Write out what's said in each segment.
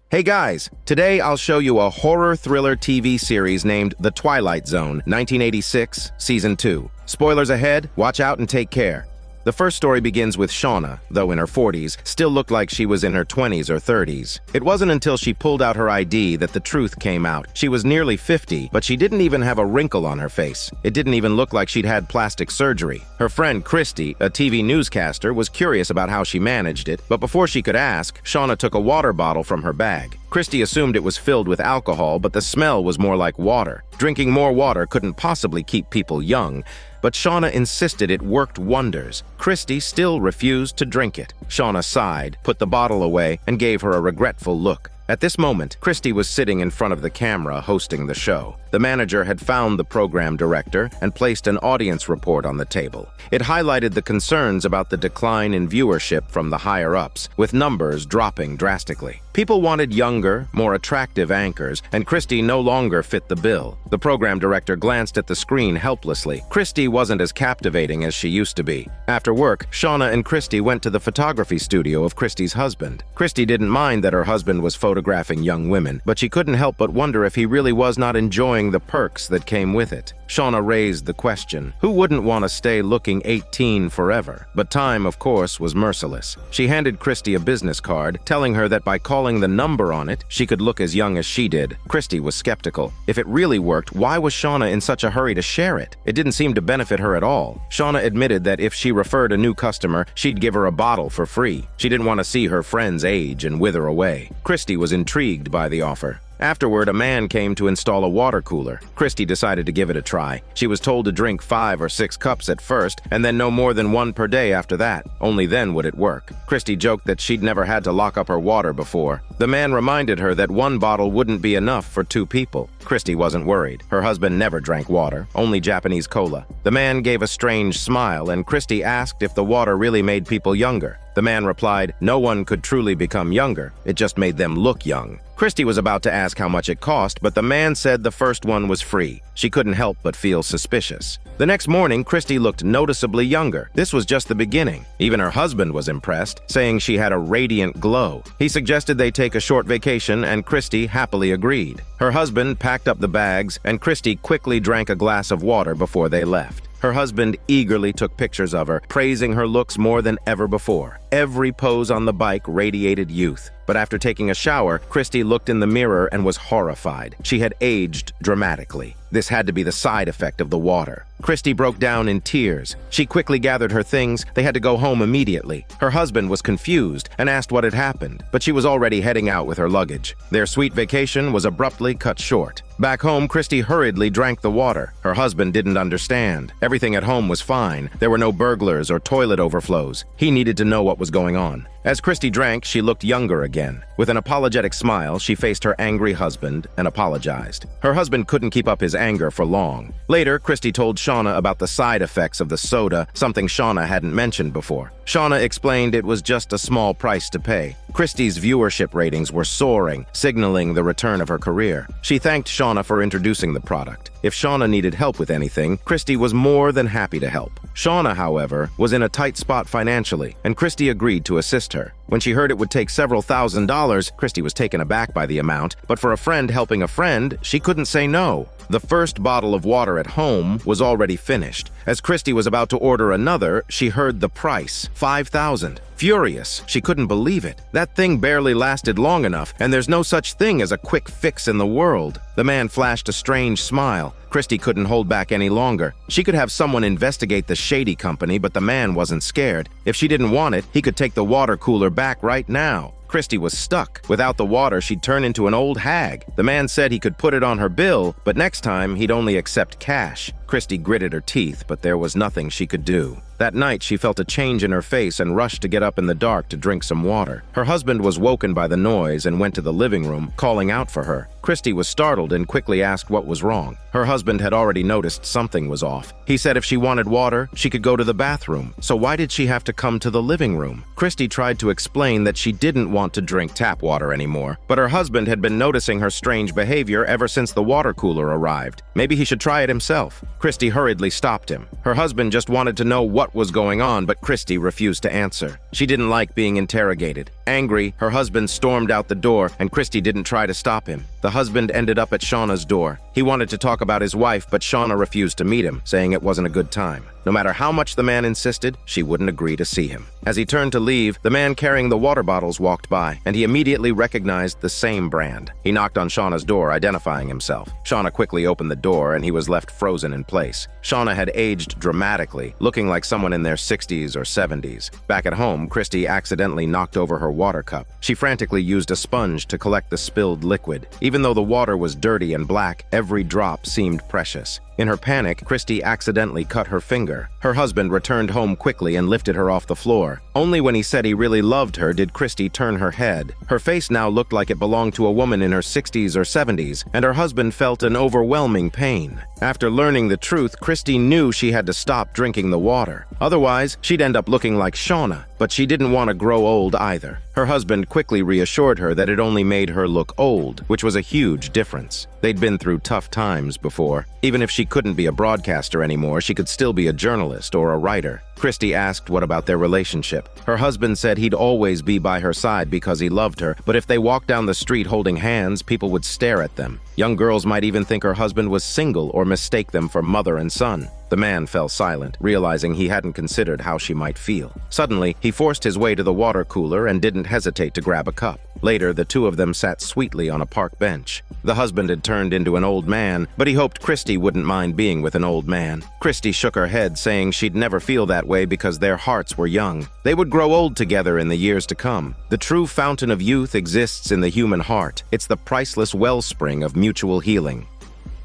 Hey guys, today I'll show you a horror thriller TV series named The Twilight Zone, 1986, Season 2. Spoilers ahead, watch out and take care. The first story begins with Shauna, though in her 40s, still looked like she was in her 20s or 30s. It wasn't until she pulled out her ID that the truth came out. She was nearly 50, but she didn't even have a wrinkle on her face. It didn't even look like she'd had plastic surgery. Her friend Christy, a TV newscaster, was curious about how she managed it, but before she could ask, Shauna took a water bottle from her bag. Christy assumed it was filled with alcohol, but the smell was more like water. Drinking more water couldn't possibly keep people young, but Shauna insisted it worked wonders. Christy still refused to drink it. Shauna sighed, put the bottle away, and gave her a regretful look. At this moment, Christy was sitting in front of the camera hosting the show. The manager had found the program director and placed an audience report on the table. It highlighted the concerns about the decline in viewership from the higher-ups, with numbers dropping drastically. People wanted younger, more attractive anchors, and Christy no longer fit the bill. The program director glanced at the screen helplessly. Christy wasn't as captivating as she used to be. After work, Shauna and Christy went to the photography studio of Christy's husband. Christy didn't mind that her husband was photographing young women, but she couldn't help but wonder if he really was not enjoying the perks that came with it. Shauna raised the question, who wouldn't want to stay looking 18 forever? But time, of course, was merciless. She handed Christy a business card, telling her that by calling the number on it, she could look as young as she did. Christy was skeptical. If it really worked, why was Shauna in such a hurry to share it? It didn't seem to benefit her at all. Shauna admitted that if she referred a new customer, she'd give her a bottle for free. She didn't want to see her friends age and wither away. Christy was intrigued by the offer. Afterward, a man came to install a water cooler. Christy decided to give it a try. She was told to drink 5 or 6 cups at first, and then no more than 1 per day after that. Only then would it work. Christy joked that she'd never had to lock up her water before. The man reminded her that 1 bottle wouldn't be enough for 2 people. Christy wasn't worried. Her husband never drank water, only Japanese cola. The man gave a strange smile, and Christy asked if the water really made people younger. The man replied, no one could truly become younger. It just made them look young. Christy was about to ask how much it cost, but the man said the first one was free. She couldn't help but feel suspicious. The next morning, Christy looked noticeably younger. This was just the beginning. Even her husband was impressed, saying she had a radiant glow. He suggested they take a short vacation, and Christy happily agreed. Her husband packed up the bags, and Christy quickly drank a glass of water before they left. Her husband eagerly took pictures of her, praising her looks more than ever before. Every pose on the bike radiated youth. But after taking a shower, Christy looked in the mirror and was horrified. She had aged dramatically. This had to be the side effect of the water. Christy broke down in tears. She quickly gathered her things. They had to go home immediately. Her husband was confused and asked what had happened, but she was already heading out with her luggage. Their sweet vacation was abruptly cut short. Back home, Christy hurriedly drank the water. Her husband didn't understand. Everything at home was fine. There were no burglars or toilet overflows. He needed to know what was going on. As Christy drank, she looked younger again. With an apologetic smile, she faced her angry husband and apologized. Her husband couldn't keep up his anger for long. Later, Christy told Shauna about the side effects of the soda, something Shauna hadn't mentioned before. Shauna explained it was just a small price to pay. Christy's viewership ratings were soaring, signaling the return of her career. She thanked Shauna for introducing the product. If Shauna needed help with anything, Christy was more than happy to help. Shauna, however, was in a tight spot financially, and Christy agreed to assist her. When she heard it would take several $1,000s, Christy was taken aback by the amount, but for a friend helping a friend, she couldn't say no. The first bottle of water at home was already finished. As Christy was about to order another, she heard the price, $5,000. Furious, she couldn't believe it. That thing barely lasted long enough, and there's no such thing as a quick fix in the world. The man flashed a strange smile. Christy couldn't hold back any longer. She could have someone investigate the shady company, but the man wasn't scared. If she didn't want it, he could take the water cooler back right now. Christy was stuck. Without the water, she'd turn into an old hag. The man said he could put it on her bill, but next time he'd only accept cash. Christy gritted her teeth, but there was nothing she could do. That night, she felt a change in her face and rushed to get up in the dark to drink some water. Her husband was woken by the noise and went to the living room, calling out for her. Christy was startled and quickly asked what was wrong. Her husband had already noticed something was off. He said if she wanted water, she could go to the bathroom. So why did she have to come to the living room? Christy tried to explain that she didn't want to drink tap water anymore, but her husband had been noticing her strange behavior ever since the water cooler arrived. Maybe he should try it himself. Christy hurriedly stopped him. Her husband just wanted to know what what was going on, but Christy refused to answer. She didn't like being interrogated. Angry, her husband stormed out the door, and Christy didn't try to stop him. The husband ended up at Shauna's door. He wanted to talk about his wife, but Shauna refused to meet him, saying it wasn't a good time. No matter how much the man insisted, she wouldn't agree to see him. As he turned to leave, the man carrying the water bottles walked by, and he immediately recognized the same brand. He knocked on Shauna's door, identifying himself. Shauna quickly opened the door, and he was left frozen in place. Shauna had aged dramatically, looking like someone in their 60s or 70s. Back at home, Christy accidentally knocked over her water cup. She frantically used a sponge to collect the spilled liquid. Even though the water was dirty and black, every drop seemed precious. In her panic, Christy accidentally cut her finger. Her husband returned home quickly and lifted her off the floor. Only when he said he really loved her did Christy turn her head. Her face now looked like it belonged to a woman in her 60s or 70s, and her husband felt an overwhelming pain. After learning the truth, Christy knew she had to stop drinking the water. Otherwise, she'd end up looking like Shauna, but she didn't want to grow old either. Her husband quickly reassured her that it only made her look old, which was a huge difference. They'd been through tough times before. Even if she couldn't be a broadcaster anymore, she could still be a journalist or a writer. Christy asked what about their relationship. Her husband said he'd always be by her side because he loved her, but if they walked down the street holding hands, people would stare at them. Young girls might even think her husband was single or mistake them for mother and son. The man fell silent, realizing he hadn't considered how she might feel. Suddenly, he forced his way to the water cooler and didn't hesitate to grab a cup. Later, the two of them sat sweetly on a park bench. The husband had turned into an old man, but he hoped Christy wouldn't mind being with an old man. Christy shook her head, saying she'd never feel that way because their hearts were young. They would grow old together in the years to come. The true fountain of youth exists in the human heart. It's the priceless wellspring of mutual healing.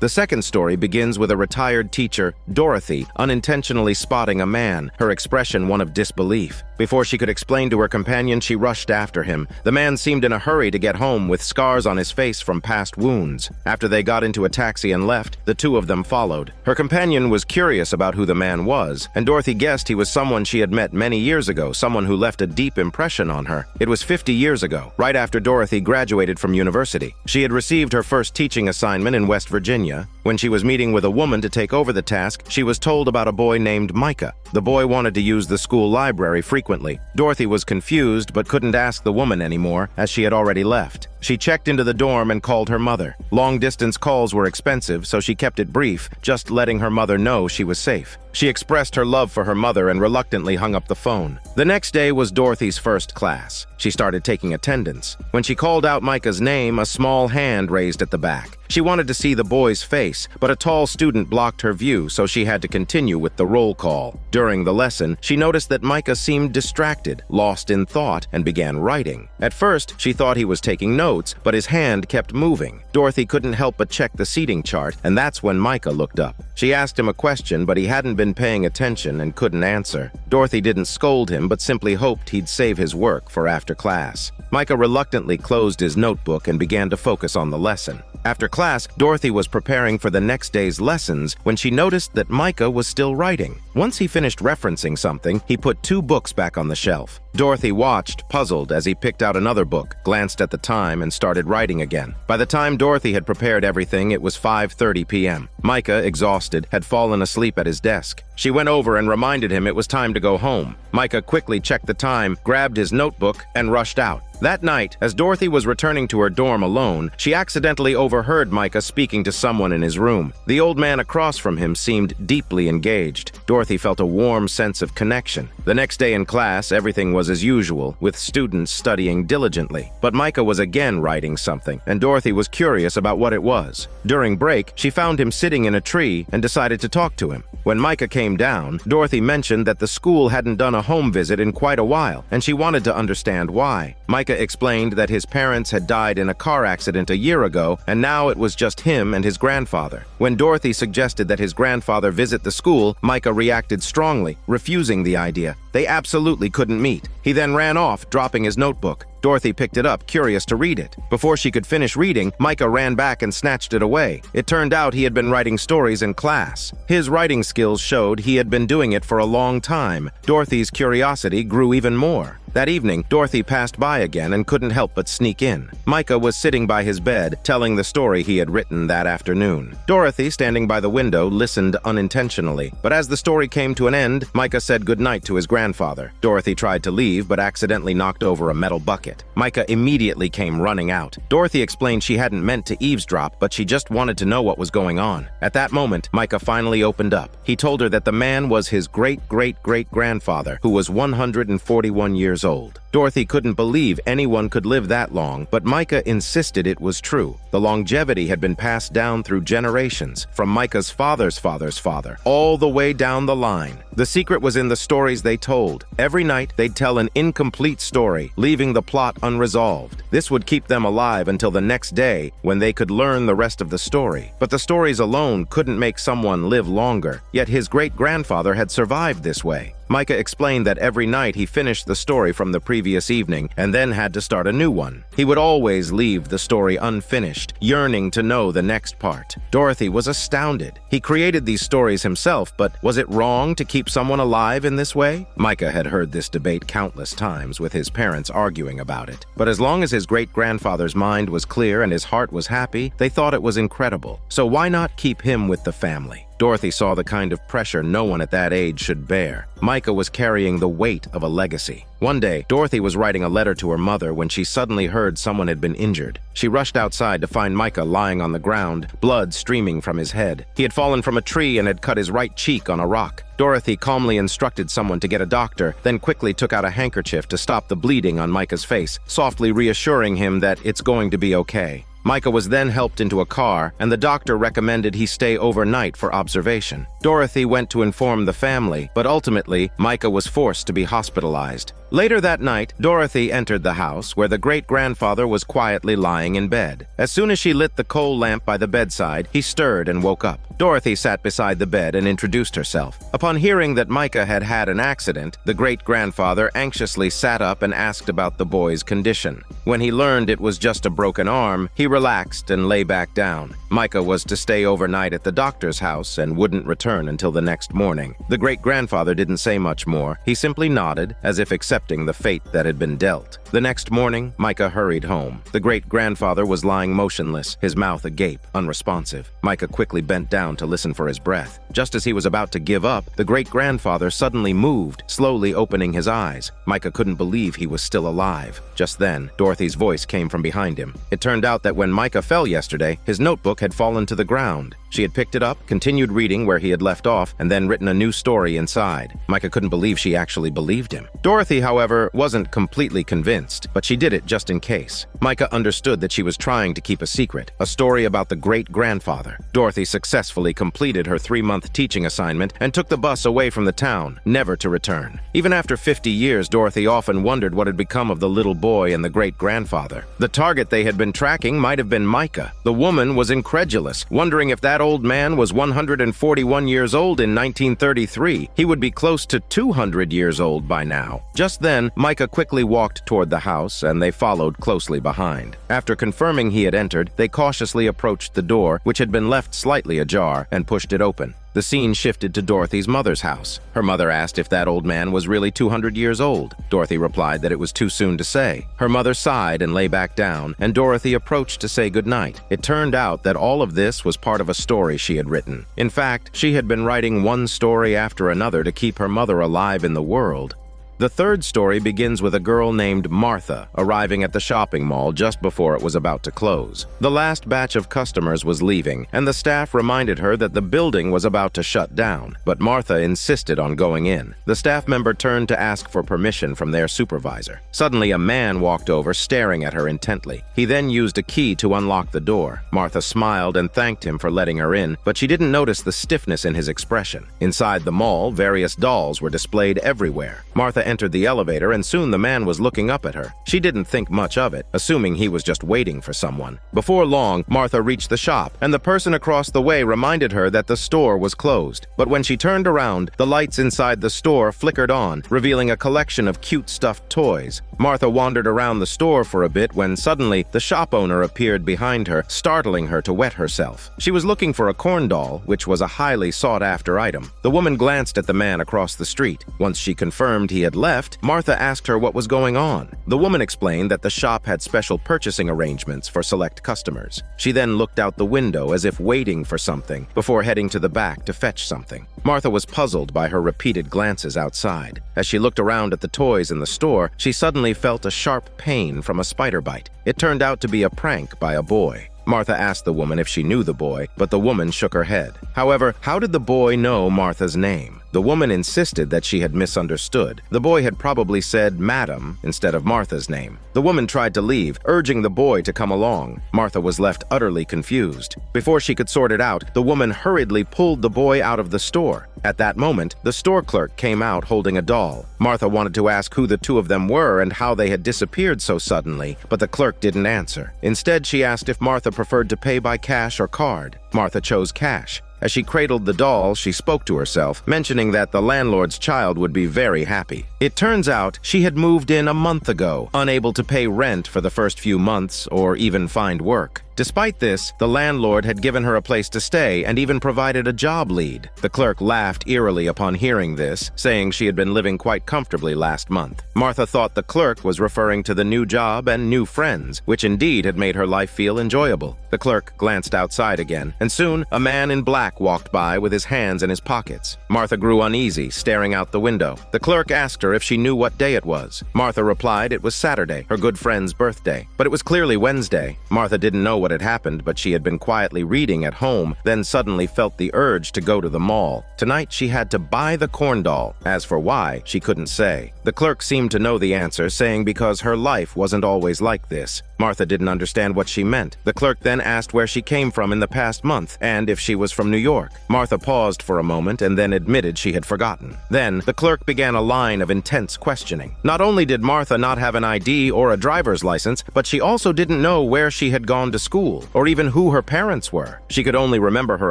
The second story begins with a retired teacher, Dorothy, unintentionally spotting a man, her expression one of disbelief. Before she could explain to her companion, she rushed after him. The man seemed in a hurry to get home, with scars on his face from past wounds. After they got into a taxi and left, the two of them followed. Her companion was curious about who the man was, and Dorothy guessed he was someone she had met many years ago, someone who left a deep impression on her. It was 50 years ago, right after Dorothy graduated from university. She had received her first teaching assignment in West Virginia. When she was meeting with a woman to take over the task, she was told about a boy named Micah. The boy wanted to use the school library frequently. Dorothy was confused but couldn't ask the woman anymore, as she had already left. She checked into the dorm and called her mother. Long-distance calls were expensive, so she kept it brief, just letting her mother know she was safe. She expressed her love for her mother and reluctantly hung up the phone. The next day was Dorothy's first class. She started taking attendance. When she called out Micah's name, a small hand raised at the back. She wanted to see the boy's face, but a tall student blocked her view, so she had to continue with the roll call. During the lesson, she noticed that Micah seemed distracted, lost in thought, and began writing. At first, she thought he was taking notes, but his hand kept moving. Dorothy couldn't help but check the seating chart, and that's when Micah looked up. She asked him a question, but he hadn't been paying attention and couldn't answer. Dorothy didn't scold him, but simply hoped he'd save his work for after class. Micah reluctantly closed his notebook and began to focus on the lesson. After class, Dorothy was preparing for the next day's lessons when she noticed that Micah was still writing. Once he finished referencing something, he put 2 books back on the shelf. Dorothy watched, puzzled, as he picked out another book, glanced at the time, and started writing again. By the time Dorothy had prepared everything, it was 5:30 p.m. Micah, exhausted, had fallen asleep at his desk. She went over and reminded him it was time to go home. Micah quickly checked the time, grabbed his notebook, and rushed out. That night, as Dorothy was returning to her dorm alone, she accidentally overheard Micah speaking to someone in his room. The old man across from him seemed deeply engaged. Dorothy felt a warm sense of connection. The next day in class, everything was as usual, with students studying diligently. But Micah was again writing something, and Dorothy was curious about what it was. During break, she found him sitting in a tree and decided to talk to him. When Micah came down, Dorothy mentioned that the school hadn't done a home visit in quite a while, and she wanted to understand why. Micah explained that his parents had died in a car accident a year ago, and now it was just him and his grandfather. When Dorothy suggested that his grandfather visit the school, Micah reacted strongly, refusing the idea. They absolutely couldn't meet. He then ran off, dropping his notebook. Dorothy picked it up, curious to read it. Before she could finish reading, Micah ran back and snatched it away. It turned out he had been writing stories in class. His writing skills showed he had been doing it for a long time. Dorothy's curiosity grew even more. That evening, Dorothy passed by again and couldn't help but sneak in. Micah was sitting by his bed, telling the story he had written that afternoon. Dorothy, standing by the window, listened unintentionally. But as the story came to an end, Micah said goodnight to his grandfather. Dorothy tried to leave, but accidentally knocked over a metal bucket. Micah immediately came running out. Dorothy explained she hadn't meant to eavesdrop, but she just wanted to know what was going on. At that moment, Micah finally opened up. He told her that the man was his great-great-great-grandfather, who was 141 years old. Dorothy couldn't believe anyone could live that long, but Micah insisted it was true. The longevity had been passed down through generations, from Micah's father's father's father, all the way down the line. The secret was in the stories they told. Every night, they'd tell an incomplete story, leaving the plot unresolved. This would keep them alive until the next day, when they could learn the rest of the story. But the stories alone couldn't make someone live longer, yet his great-grandfather had survived this way. Micah explained that every night he finished the story from the previous evening and then had to start a new one. He would always leave the story unfinished, yearning to know the next part. Dorothy was astounded. He created these stories himself, but was it wrong to keep someone alive in this way? Micah had heard this debate countless times, with his parents arguing about it. But as long as his great-grandfather's mind was clear and his heart was happy, they thought it was incredible. So why not keep him with the family? Dorothy saw the kind of pressure no one at that age should bear. Micah was carrying the weight of a legacy. One day, Dorothy was writing a letter to her mother when she suddenly heard someone had been injured. She rushed outside to find Micah lying on the ground, blood streaming from his head. He had fallen from a tree and had cut his right cheek on a rock. Dorothy calmly instructed someone to get a doctor, then quickly took out a handkerchief to stop the bleeding on Micah's face, softly reassuring him that it's going to be okay. Micah was then helped into a car, and the doctor recommended he stay overnight for observation. Dorothy went to inform the family, but ultimately, Micah was forced to be hospitalized. Later that night, Dorothy entered the house, where the great-grandfather was quietly lying in bed. As soon as she lit the coal lamp by the bedside, he stirred and woke up. Dorothy sat beside the bed and introduced herself. Upon hearing that Micah had had an accident, the great-grandfather anxiously sat up and asked about the boy's condition. When he learned it was just a broken arm, he relaxed and lay back down. Micah was to stay overnight at the doctor's house and wouldn't return until the next morning. The great-grandfather didn't say much more. He simply nodded, as if accepting the fate that had been dealt. The next morning, Micah hurried home. The great-grandfather was lying motionless, his mouth agape, unresponsive. Micah quickly bent down to listen for his breath. Just as he was about to give up, the great-grandfather suddenly moved, slowly opening his eyes. Micah couldn't believe he was still alive. Just then, Dorothy's voice came from behind him. It turned out that when Micah fell yesterday, his notebook had fallen to the ground. She had picked it up, continued reading where he had left off, and then written a new story inside. Micah couldn't believe she actually believed him. Dorothy, however, wasn't completely convinced, but she did it just in case. Micah understood that she was trying to keep a secret, a story about the great-grandfather. Dorothy successfully completed her 3-month teaching assignment and took the bus away from the town, never to return. Even after 50 years, Dorothy often wondered what had become of the little boy and the great-grandfather. The target they had been tracking might have been Micah. The woman was incredulous, wondering if that old man was 141 years old in 1933. He would be close to 200 years old by now. Just then, Micah quickly walked toward the house, and they followed closely behind. After confirming he had entered, they cautiously approached the door, which had been left slightly ajar, and pushed it open. The scene shifted to Dorothy's mother's house. Her mother asked if that old man was really 200 years old. Dorothy replied that it was too soon to say. Her mother sighed and lay back down, and Dorothy approached to say goodnight. It turned out that all of this was part of a story she had written. In fact, she had been writing one story after another to keep her mother alive in the world. The third story begins with a girl named Martha arriving at the shopping mall just before it was about to close. The last batch of customers was leaving, and the staff reminded her that the building was about to shut down, but Martha insisted on going in. The staff member turned to ask for permission from their supervisor. Suddenly, a man walked over, staring at her intently. He then used a key to unlock the door. Martha smiled and thanked him for letting her in, but she didn't notice the stiffness in his expression. Inside the mall, various dolls were displayed everywhere. Martha entered the elevator, and soon the man was looking up at her. She didn't think much of it, assuming he was just waiting for someone. Before long, Martha reached the shop, and the person across the way reminded her that the store was closed. But when she turned around, the lights inside the store flickered on, revealing a collection of cute stuffed toys. Martha wandered around the store for a bit when suddenly the shop owner appeared behind her, startling her to wet herself. She was looking for a corn doll, which was a highly sought-after item. The woman glanced at the man across the street. Once she confirmed he had had left, Martha asked her what was going on. The woman explained that the shop had special purchasing arrangements for select customers. She then looked out the window as if waiting for something before heading to the back to fetch something. Martha was puzzled by her repeated glances outside. As she looked around at the toys in the store, she suddenly felt a sharp pain from a spider bite. It turned out to be a prank by a boy. Martha asked the woman if she knew the boy, but the woman shook her head. However, how did the boy know Martha's name? The woman insisted that she had misunderstood. The boy had probably said Madam instead of Martha's name. The woman tried to leave, urging the boy to come along. Martha was left utterly confused. Before she could sort it out, the woman hurriedly pulled the boy out of the store. At that moment, the store clerk came out holding a doll. Martha wanted to ask who the two of them were and how they had disappeared so suddenly, but the clerk didn't answer. Instead, she asked if Martha preferred to pay by cash or card. Martha chose cash. As she cradled the doll, she spoke to herself, mentioning that the landlord's child would be very happy. It turns out she had moved in a month ago, unable to pay rent for the first few months or even find work. Despite this, the landlord had given her a place to stay and even provided a job lead. The clerk laughed eerily upon hearing this, saying she had been living quite comfortably last month. Martha thought the clerk was referring to the new job and new friends, which indeed had made her life feel enjoyable. The clerk glanced outside again, and soon a man in black walked by with his hands in his pockets. Martha grew uneasy, staring out the window. The clerk asked her if she knew what day it was. Martha replied it was Saturday, her good friend's birthday. But it was clearly Wednesday. Martha didn't know what had happened, but she had been quietly reading at home, then suddenly felt the urge to go to the mall. Tonight she had to buy the corn doll. As for why, she couldn't say. The clerk seemed to know the answer, saying because her life wasn't always like this. Martha didn't understand what she meant. The clerk then asked where she came from in the past month, and if she was from New York. Martha paused for a moment and then admitted she had forgotten. Then, the clerk began a line of intense questioning. Not only did Martha not have an ID or a driver's license, but she also didn't know where she had gone to school, or even who her parents were. She could only remember her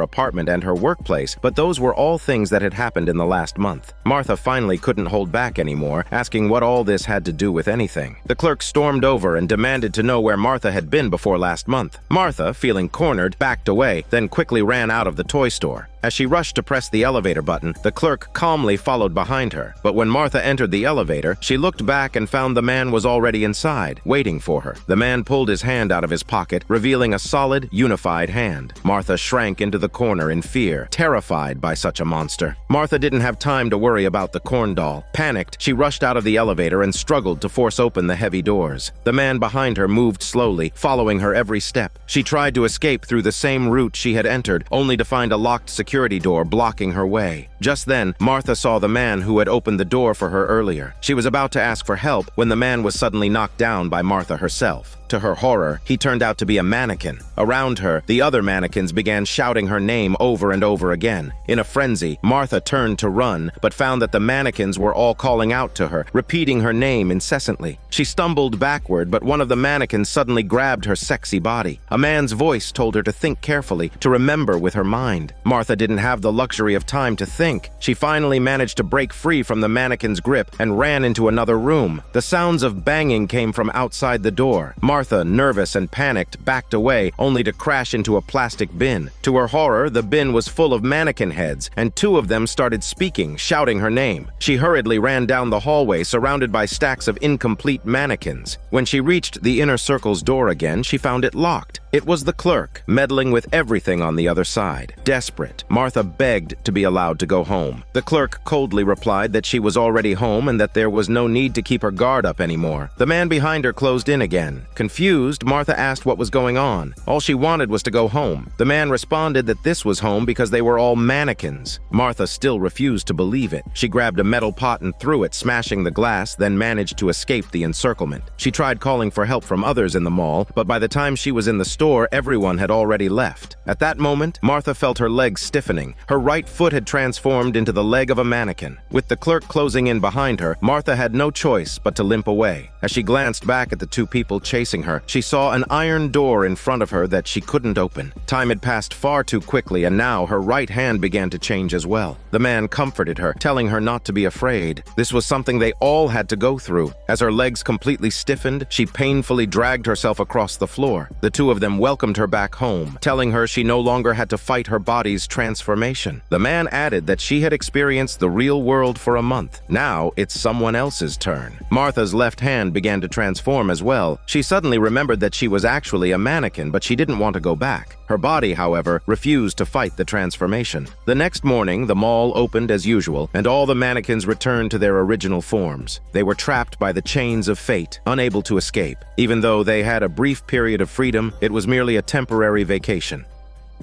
apartment and her workplace, but those were all things that had happened in the last month. Martha finally couldn't hold back anymore, asking what all this had to do with anything. The clerk stormed over and demanded to know where Martha had been before last month. Martha, feeling cornered, backed away, then quickly ran out of the toy store. As she rushed to press the elevator button, the clerk calmly followed behind her. But when Martha entered the elevator, she looked back and found the man was already inside, waiting for her. The man pulled his hand out of his pocket, revealing a solid, unified hand. Martha shrank into the corner in fear, terrified by such a monster. Martha didn't have time to worry about the corn doll. Panicked, she rushed out of the elevator and struggled to force open the heavy doors. The man behind her moved slowly, following her every step. She tried to escape through the same route she had entered, only to find a locked security door blocking her way. Just then, Martha saw the man who had opened the door for her earlier. She was about to ask for help when the man was suddenly knocked down by Martha herself. To her horror, he turned out to be a mannequin. Around her, the other mannequins began shouting her name over and over again. In a frenzy, Martha turned to run, but found that the mannequins were all calling out to her, repeating her name incessantly. She stumbled backward, but one of the mannequins suddenly grabbed her sexy body. A man's voice told her to think carefully, to remember with her mind. Martha didn't have the luxury of time to think. She finally managed to break free from the mannequin's grip and ran into another room. The sounds of banging came from outside the door. Martha, nervous and panicked, backed away, only to crash into a plastic bin. To her horror, the bin was full of mannequin heads, and two of them started speaking, shouting her name. She hurriedly ran down the hallway, surrounded by stacks of incomplete mannequins. When she reached the inner circle's door again, she found it locked. It was the clerk, meddling with everything on the other side. Desperate, Martha begged to be allowed to go home. The clerk coldly replied that she was already home and that there was no need to keep her guard up anymore. The man behind her closed in again. Confused, Martha asked what was going on. All she wanted was to go home. The man responded that this was home because they were all mannequins. Martha still refused to believe it. She grabbed a metal pot and threw it, smashing the glass, then managed to escape the encirclement. She tried calling for help from others in the mall, but by the time she was in the store, everyone had already left. At that moment, Martha felt her legs stiffening. Her right foot had transformed into the leg of a mannequin. With the clerk closing in behind her, Martha had no choice but to limp away. As she glanced back at the two people chasing her, she saw an iron door in front of her that she couldn't open. Time had passed far too quickly, and now her right hand began to change as well. The man comforted her, telling her not to be afraid. This was something they all had to go through. As her legs completely stiffened, she painfully dragged herself across the floor. The two of them them welcomed her back home, telling her she no longer had to fight her body's transformation. The man added that she had experienced the real world for a month. Now it's someone else's turn. Martha's left hand began to transform as well. She suddenly remembered that she was actually a mannequin, but she didn't want to go back. Her body, however, refused to fight the transformation. The next morning, the mall opened as usual, and all the mannequins returned to their original forms. They were trapped by the chains of fate, unable to escape. Even though they had a brief period of freedom, it was merely a temporary vacation.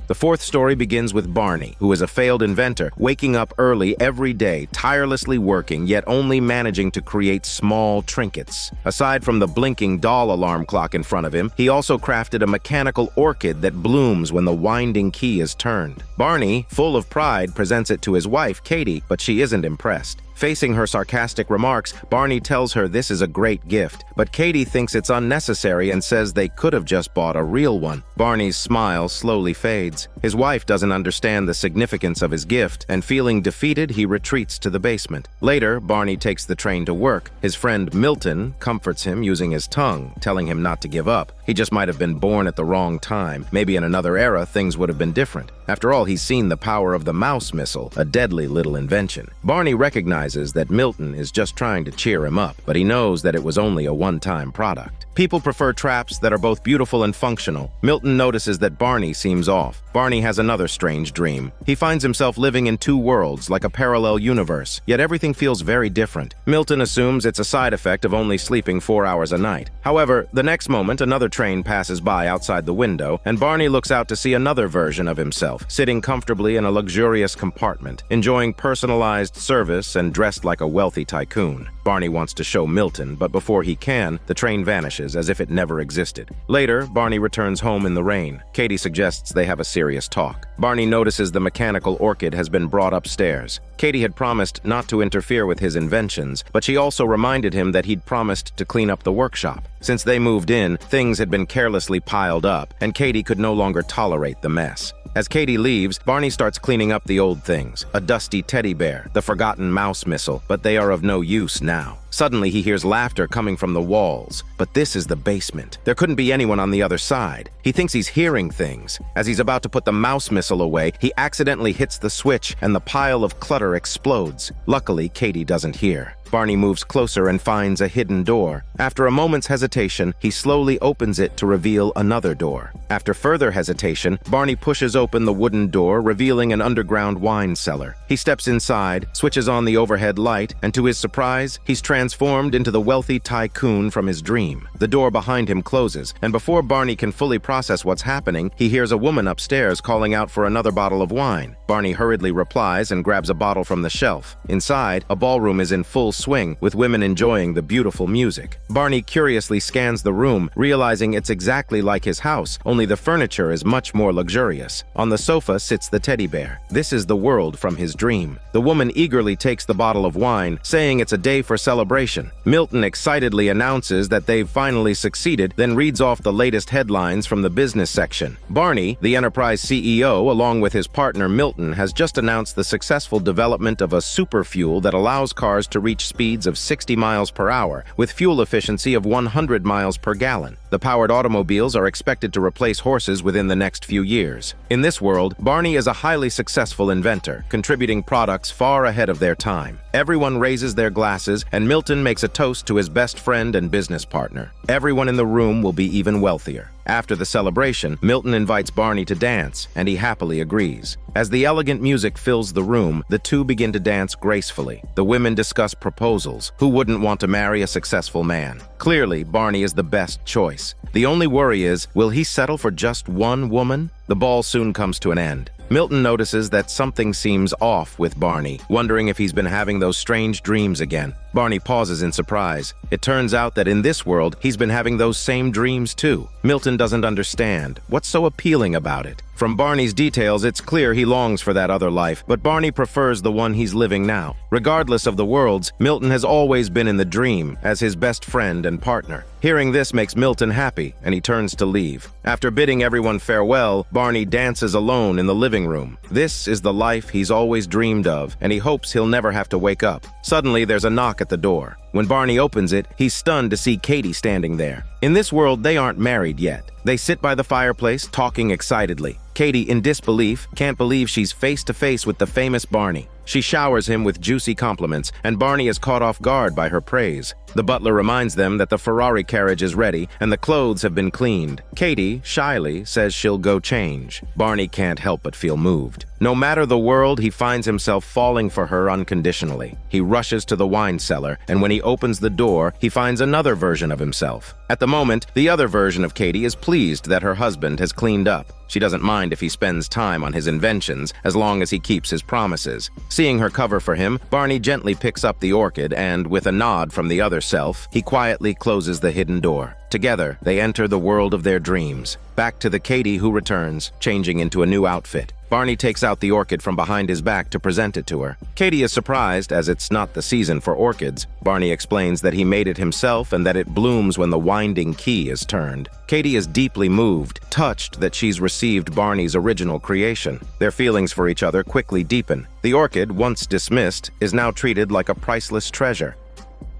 The fourth story begins with Barney, who is a failed inventor, waking up early every day, tirelessly working, yet only managing to create small trinkets. Aside from the blinking doll alarm clock in front of him, he also crafted a mechanical orchid that blooms when the winding key is turned. Barney, full of pride, presents it to his wife, Katie, but she isn't impressed. Facing her sarcastic remarks, Barney tells her this is a great gift, but Katie thinks it's unnecessary and says they could have just bought a real one. Barney's smile slowly fades. His wife doesn't understand the significance of his gift, and feeling defeated, he retreats to the basement. Later, Barney takes the train to work. His friend Milton comforts him using his tongue, telling him not to give up. He just might have been born at the wrong time. Maybe in another era, things would have been different. After all, he's seen the power of the mouse missile, a deadly little invention. Barney recognizes that Milton is just trying to cheer him up, but he knows that it was only a one-time product. People prefer traps that are both beautiful and functional. Milton notices that Barney seems off. Barney has another strange dream. He finds himself living in two worlds, like a parallel universe, yet everything feels very different. Milton assumes it's a side effect of only sleeping 4 hours a night. However, the next moment, another train passes by outside the window, and Barney looks out to see another version of himself, sitting comfortably in a luxurious compartment, enjoying personalized service and dressed like a wealthy tycoon. Barney wants to show Milton, but before he can, the train vanishes as if it never existed. Later, Barney returns home in the rain. Katie suggests they have a serious talk. Barney notices the mechanical orchid has been brought upstairs. Katie had promised not to interfere with his inventions, but she also reminded him that he'd promised to clean up the workshop. Since they moved in, things had been carelessly piled up, and Katie could no longer tolerate the mess. As Katie leaves, Barney starts cleaning up the old things. A dusty teddy bear, the forgotten mouse missile, but they are of no use now. Suddenly, he hears laughter coming from the walls. But this is the basement. There couldn't be anyone on the other side. He thinks he's hearing things. As he's about to put the mouse missile away, he accidentally hits the switch and the pile of clutter explodes. Luckily, Katie doesn't hear. Barney moves closer and finds a hidden door. After a moment's hesitation, he slowly opens it to reveal another door. After further hesitation, Barney pushes open the wooden door, revealing an underground wine cellar. He steps inside, switches on the overhead light, and to his surprise, he's transformed into the wealthy tycoon from his dream. The door behind him closes, and before Barney can fully process what's happening, he hears a woman upstairs calling out for another bottle of wine. Barney hurriedly replies and grabs a bottle from the shelf. Inside, a ballroom is in full swing, with women enjoying the beautiful music. Barney curiously scans the room, realizing it's exactly like his house, only the furniture is much more luxurious. On the sofa sits the teddy bear. This is the world from his dream. The woman eagerly takes the bottle of wine, saying it's a day for celebration. Milton excitedly announces that they've finally succeeded, then reads off the latest headlines from the business section. Barney, the enterprise CEO, along with his partner Milton, has just announced the successful development of a superfuel that allows cars to reach speeds of 60 miles per hour, with fuel efficiency of 100 miles per gallon. The powered automobiles are expected to replace horses within the next few years. In this world, Barney is a highly successful inventor, contributing products far ahead of their time. Everyone raises their glasses, and Milton makes a toast to his best friend and business partner. Everyone in the room will be even wealthier. After the celebration, Milton invites Barney to dance, and he happily agrees. As the elegant music fills the room, the two begin to dance gracefully. The women discuss proposals. Who wouldn't want to marry a successful man? Clearly, Barney is the best choice. The only worry is, will he settle for just one woman? The ball soon comes to an end. Milton notices that something seems off with Barney, wondering if he's been having those strange dreams again. Barney pauses in surprise. It turns out that in this world, he's been having those same dreams too. Milton doesn't understand. What's so appealing about it? From Barney's details, it's clear he longs for that other life, but Barney prefers the one he's living now. Regardless of the worlds, Milton has always been in the dream as his best friend and partner. Hearing this makes Milton happy, and he turns to leave. After bidding everyone farewell, Barney dances alone in the living room. This is the life he's always dreamed of, and he hopes he'll never have to wake up. Suddenly, there's a knock at the door. When Barney opens it, he's stunned to see Katie standing there. In this world, they aren't married yet. They sit by the fireplace, talking excitedly. Katie, in disbelief, can't believe she's face to face with the famous Barney. She showers him with juicy compliments, and Barney is caught off guard by her praise. The butler reminds them that the Ferrari carriage is ready and the clothes have been cleaned. Katie, shyly, says she'll go change. Barney can't help but feel moved. No matter the world, he finds himself falling for her unconditionally. He rushes to the wine cellar, and when he opens the door, he finds another version of himself. At the moment, the other version of Katie is pleased that her husband has cleaned up. She doesn't mind if he spends time on his inventions, as long as he keeps his promises. Seeing her cover for him, Barney gently picks up the orchid and, with a nod from the other self, he quietly closes the hidden door. Together, they enter the world of their dreams. Back to the Katie who returns, changing into a new outfit. Barney takes out the orchid from behind his back to present it to her. Katie is surprised, as it's not the season for orchids. Barney explains that he made it himself and that it blooms when the winding key is turned. Katie is deeply moved, touched that she's received Barney's original creation. Their feelings for each other quickly deepen. The orchid, once dismissed, is now treated like a priceless treasure.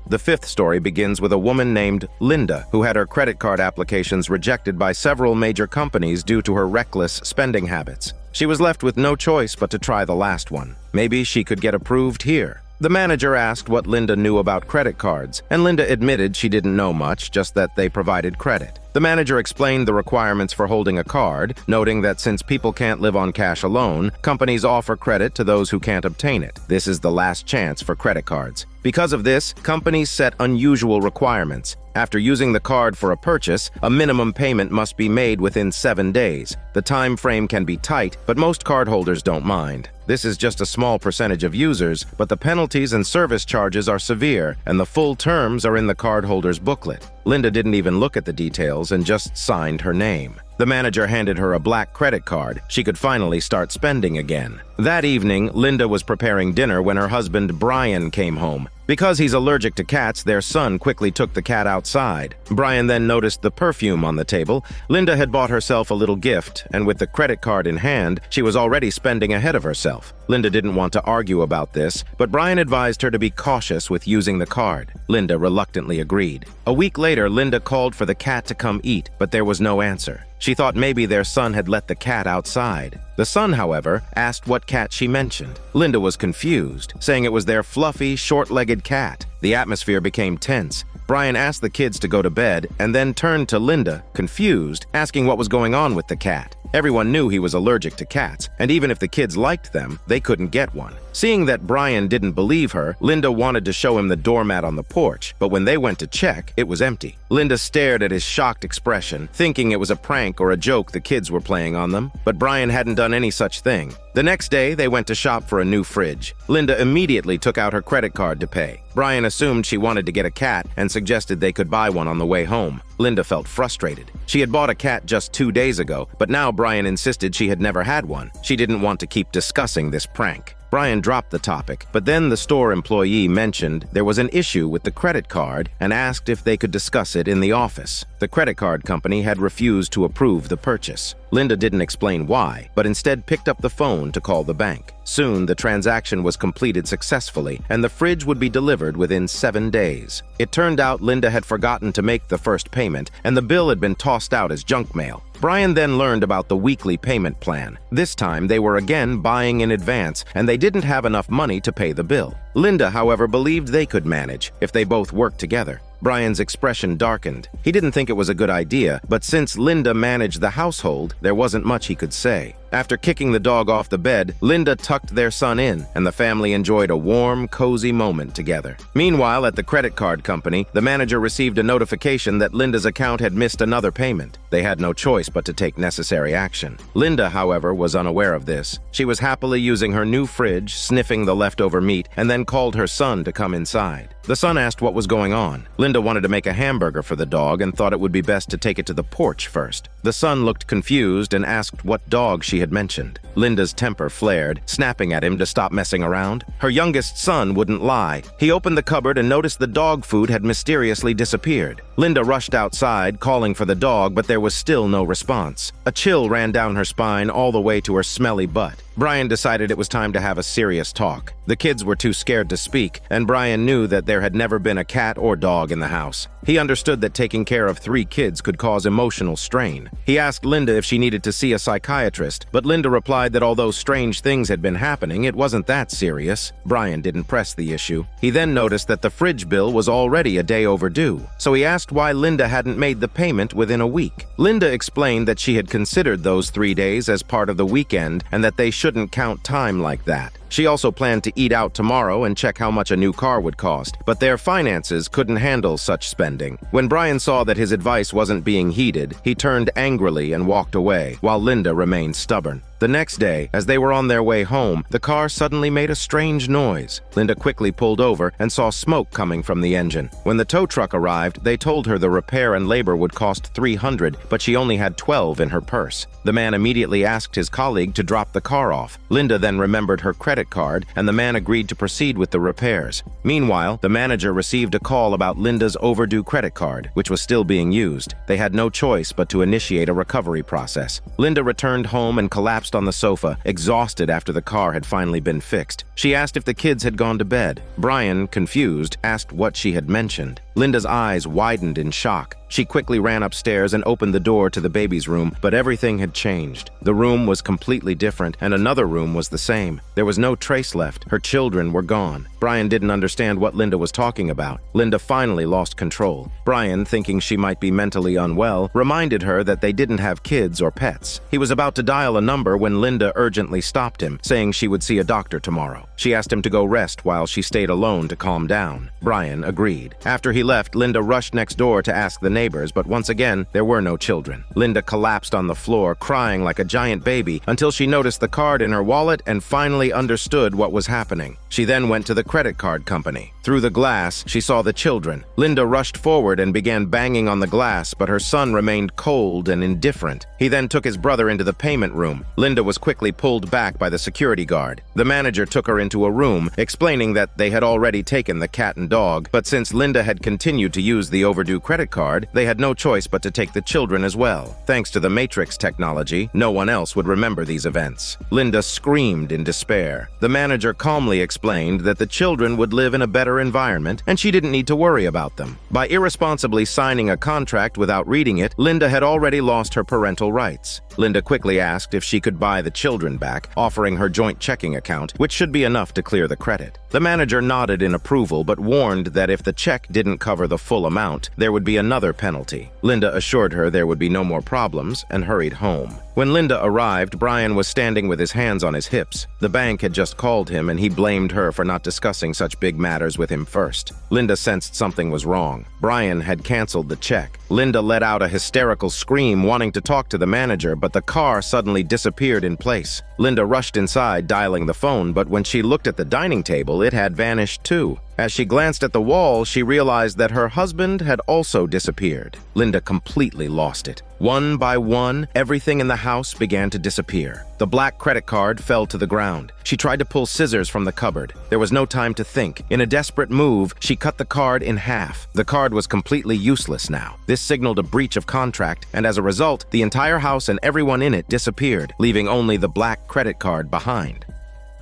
The fifth story begins with a woman named Linda, who had her credit card applications rejected by several major companies due to her reckless spending habits. She was left with no choice but to try the last one. Maybe she could get approved here. The manager asked what Linda knew about credit cards, and Linda admitted she didn't know much, just that they provided credit. The manager explained the requirements for holding a card, noting that since people can't live on cash alone, companies offer credit to those who can't obtain it. This is the last chance for credit cards. Because of this, companies set unusual requirements. After using the card for a purchase, a minimum payment must be made within 7 days. The time frame can be tight, but most cardholders don't mind. This is just a small percentage of users, but the penalties and service charges are severe, and the full terms are in the cardholder's booklet. Linda didn't even look at the details and just signed her name. The manager handed her a black credit card. She could finally start spending again. That evening, Linda was preparing dinner when her husband Brian came home. Because he's allergic to cats, their son quickly took the cat outside. Brian then noticed the perfume on the table. Linda had bought herself a little gift, and with the credit card in hand, she was already spending ahead of herself. Linda didn't want to argue about this, but Brian advised her to be cautious with using the card. Linda reluctantly agreed. A week later, Linda called for the cat to come eat, but there was no answer. She thought maybe their son had let the cat outside. The son, however, asked what cat she mentioned. Linda was confused, saying it was their fluffy, short-legged cat. The atmosphere became tense. Brian asked the kids to go to bed and then turned to Linda, confused, asking what was going on with the cat. Everyone knew he was allergic to cats, and even if the kids liked them, they couldn't get one. Seeing that Brian didn't believe her, Linda wanted to show him the doormat on the porch, but when they went to check, it was empty. Linda stared at his shocked expression, thinking it was a prank or a joke the kids were playing on them, but Brian hadn't done any such thing. The next day, they went to shop for a new fridge. Linda immediately took out her credit card to pay. Brian assumed she wanted to get a cat and suggested they could buy one on the way home. Linda felt frustrated. She had bought a cat just 2 days ago, but now Brian insisted she had never had one. She didn't want to keep discussing this prank. Brian dropped the topic, but then the store employee mentioned there was an issue with the credit card and asked if they could discuss it in the office. The credit card company had refused to approve the purchase. Linda didn't explain why, but instead picked up the phone to call the bank. Soon, the transaction was completed successfully, and the fridge would be delivered within 7 days. It turned out Linda had forgotten to make the first payment, and the bill had been tossed out as junk mail. Brian then learned about the weekly payment plan. This time, they were again buying in advance, and they didn't have enough money to pay the bill. Linda, however, believed they could manage if they both worked together. Brian's expression darkened. He didn't think it was a good idea, but since Linda managed the household, there wasn't much he could say. After kicking the dog off the bed, Linda tucked their son in, and the family enjoyed a warm, cozy moment together. Meanwhile, at the credit card company, the manager received a notification that Linda's account had missed another payment. They had no choice but to take necessary action. Linda, however, was unaware of this. She was happily using her new fridge, sniffing the leftover meat, and then called her son to come inside. The son asked what was going on. Linda wanted to make a hamburger for the dog and thought it would be best to take it to the porch first. The son looked confused and asked what dog she had mentioned. Linda's temper flared, snapping at him to stop messing around. Her youngest son wouldn't lie. He opened the cupboard and noticed the dog food had mysteriously disappeared. Linda rushed outside, calling for the dog, but there was still no response. A chill ran down her spine all the way to her smelly butt. Brian decided it was time to have a serious talk. The kids were too scared to speak, and Brian knew that there had never been a cat or dog in the house. He understood that taking care of 3 kids could cause emotional strain. He asked Linda if she needed to see a psychiatrist, but Linda replied that although strange things had been happening, it wasn't that serious. Brian didn't press the issue. He then noticed that the fridge bill was already a day overdue, so he asked why Linda hadn't made the payment within a week. Linda explained that she had considered those 3 days as part of the weekend and that they shouldn't count time like that. She also planned to eat out tomorrow and check how much a new car would cost, but their finances couldn't handle such spending. When Brian saw that his advice wasn't being heeded, he turned angrily and walked away, while Linda remained stubborn. The next day, as they were on their way home, the car suddenly made a strange noise. Linda quickly pulled over and saw smoke coming from the engine. When the tow truck arrived, they told her the repair and labor would cost $300, but she only had $12 in her purse. The man immediately asked his colleague to drop the car off. Linda then remembered her credit card, and the man agreed to proceed with the repairs. Meanwhile, the manager received a call about Linda's overdue credit card, which was still being used. They had no choice but to initiate a recovery process. Linda returned home and collapsed on the sofa, exhausted after the car had finally been fixed. She asked if the kids had gone to bed. Brian, confused, asked what she had mentioned. Linda's eyes widened in shock. She quickly ran upstairs and opened the door to the baby's room, but everything had changed. The room was completely different, and another room was the same. There was no trace left. Her children were gone. Brian didn't understand what Linda was talking about. Linda finally lost control. Brian, thinking she might be mentally unwell, reminded her that they didn't have kids or pets. He was about to dial a number when Linda urgently stopped him, saying she would see a doctor tomorrow. She asked him to go rest while she stayed alone to calm down. Brian agreed. After he left, Linda rushed next door to ask the neighbors, but once again, there were no children. Linda collapsed on the floor, crying like a giant baby, until she noticed the card in her wallet and finally understood what was happening. She then went to the credit card company. Through the glass, she saw the children. Linda rushed forward and began banging on the glass, but her son remained cold and indifferent. He then took his brother into the payment room. Linda was quickly pulled back by the security guard. The manager took her into a room, explaining that they had already taken the cat and dog, but since Linda had continued to use the overdue credit card, they had no choice but to take the children as well. Thanks to the Matrix technology, no one else would remember these events. Linda screamed in despair. The manager calmly explained that the children would live in a better environment and she didn't need to worry about them. By irresponsibly signing a contract without reading it, Linda had already lost her parental rights. Linda quickly asked if she could buy the children back, offering her joint checking account, which should be enough to clear the credit. The manager nodded in approval but warned that if the check didn't cover the full amount, there would be another penalty. Linda assured her there would be no more problems and hurried home. When Linda arrived, Brian was standing with his hands on his hips. The bank had just called him and he blamed her for not discussing such big matters with him first. Linda sensed something was wrong. Brian had canceled the check. Linda let out a hysterical scream, wanting to talk to the manager, but the car suddenly disappeared in place. Linda rushed inside, dialing the phone, but when she looked at the dining table, it had vanished too. As she glanced at the wall, she realized that her husband had also disappeared. Linda completely lost it. One by one, everything in the house began to disappear. The black credit card fell to the ground. She tried to pull scissors from the cupboard. There was no time to think. In a desperate move, she cut the card in half. The card was completely useless now. This signaled a breach of contract, and as a result, the entire house and everyone in it disappeared, leaving only the black credit card behind.